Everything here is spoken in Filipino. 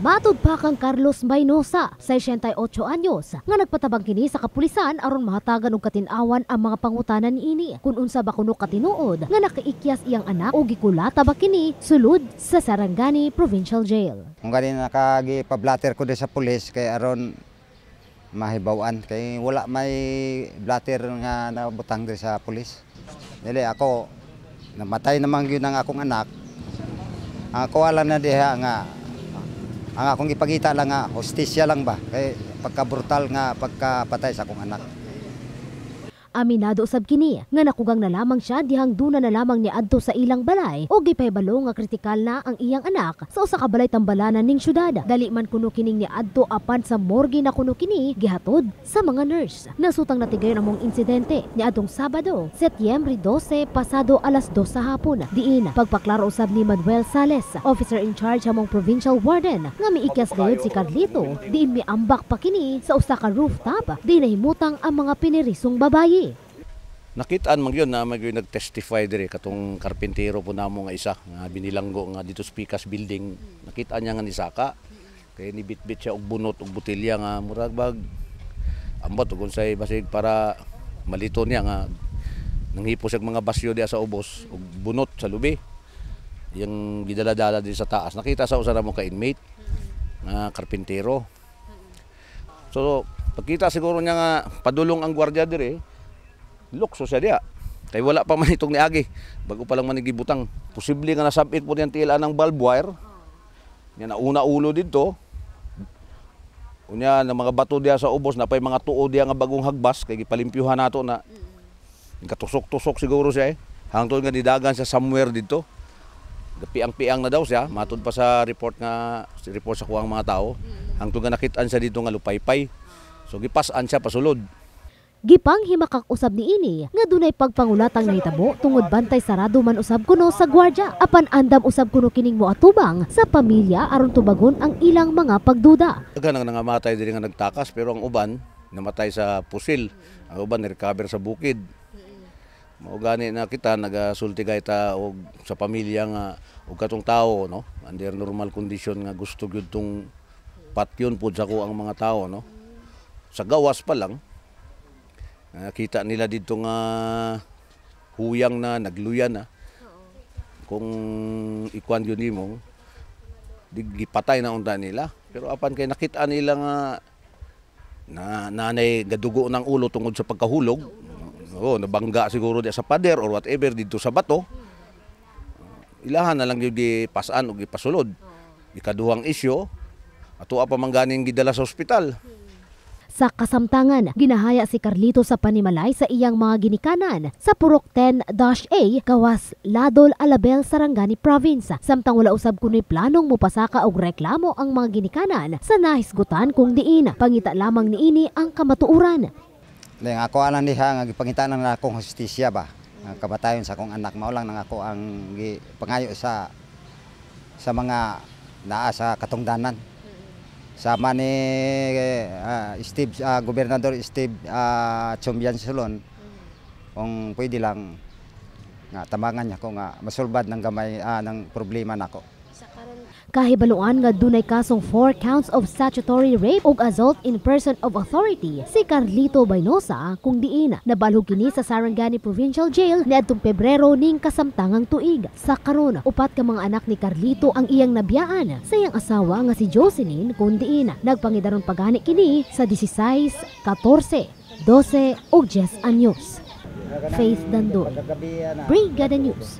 Matud pa kang Carlos Maynosa, 68 anyos, nga nagpatabang kini sa kapulisan aron mahatagan og katin-awan ang mga pangutanan niini kun unsa ba kuno katinuod nga nakaikyas iyang anak o gikulata ba kini sulod sa Sarangani Provincial Jail. Kung gani nakagipablatter ko di sa pulis kay aron mahibawan kay wala may blatter nga nabutang di sa pulis. Dili ako namatay naman gyud ang akong anak. Ang ako wala na diha nga ang akong ipakita lang nga hostisya lang ba kay pagka-brutal nga pagkapatay sa akong anak. Aminado usab kini nga nakugang na lamang siya dihang duna na lamang ni adto sa ilang balay o gipaybalo nga kritikal na ang iyang anak sa usa ka balay tambalanan ning syudad. Dali man kuno kining ni adto apan sa morgue na kuno kini gihatod sa mga nurse. Nasutang natigayon among insidente niadtong Sabado, Setyembre 12 pasado alas 2 sa hapon. Diin pagpaklaro usab ni Manuel Sales, officer in charge among provincial warden, nga miikyas gayud si Carlito diin miambak pa kini sa usa ka rooftop di nahimutang ang mga pinirisong babayi. Nakitaan man yun na nag-testify dire katong karpentero po namo nga isa nga binilanggo nga dito sa Picas building. Nakita niya nga ni Saka kay nibitbit siya og bunot og botelya nga murag bag ambot ug unsay basig para malito niya nga nanghipo siya mga basyo diya sa ubos og bunot sa lubi. Yang gidala-dala di sa taas. Nakita sa usa ra mo ka inmate nga karpentero. So pagkita siguro niya nga padulong ang gwardiya dire lukso siya diya. Kaya wala pa man itong niagi. Bago pa lang manigibutang. Posible nga nasabit po niyang tila ng bulb wire. Yan na una ulo dito. Unya na mga bato diya sa ubos na pay mga tuo diya nga bagong hagbas kay gipalimpyuhan nato na katusok-tusok siguro siya hangtod nga nidagan siya somewhere dito. Piang-piang na daw siya. Matod pa sa report sa kuwang mga tao. Hangtod nga nakitaan siya dito nga lupaypay. So gipasan siya pasulod. Gipang himakak usab niini nga dunay pagpangulatang nahitabo tungod bantay sarado man usab kuno sa gwardya apan andam usab kuno kining moatubang sa pamilya aron tubagon ang ilang mga pagduda. Daghang nangamatay diri nga nagtakas pero ang uban namatay sa pusil. Ang uban ni-recover sa bukid. Mao gani na kita nagasulti kay ta og sa pamilya nga og katong tawo no under normal condition nga gusto gyud tong patyon pud sa ko ang mga tawo no. Sa gawas pa lang kita nila dito nga huyang na, nagluyan na. Kung ikuan yun nimo, gipatay na unta nila. Pero apan kay nakita nila nga na nanay gadugo ng ulo tungod sa pagkahulog. Nabangga siguro di sa pader or whatever dito sa bato. Ilahan na lang yung gipasan o gipasulod. Ikaduhang isyo, ato pa mangganing gidala sa ospital. Sa kasamtangan, ginahaya si Carlito sa panimalay sa iyang mga ginikanan sa Purok 10-A, Kawas, Ladol, Alabel, Sarangani Province. Samtang wala usab kuno'y planong mupasaka og reklamo ang mga ginikanan sa nahisgutan kung diin. Pangita lamang niini ang kamatuuran. Dahil ako alang diha nga gipangitaan na akong hostisya ba. Ang kabatayon sa akong anak mao lang nang ako ang pangayo sa mga naa sa katungdanan. Sama ni Gobernador Steve Chombian Solon, kung pwede lang nga tabangan niya ko nga masulbad ng gamay ng problema nako. Kahibaluan nga dunay kasong 4 counts of statutory rape ug assault in person of authority si Carlito Maynosa kung diin nabalhog kini sa Sarangani Provincial Jail niadtong Pebrero ning kasamtangang tuig. Sa karon, 4 ka mga anak ni Carlito ang iyang nabiyaan sa iyang asawa nga si Jocelyn kung diin nagpangidaron pagani kini sa 16, 14, 12 ug 10 anyos. Faith Dandon, Brigada News.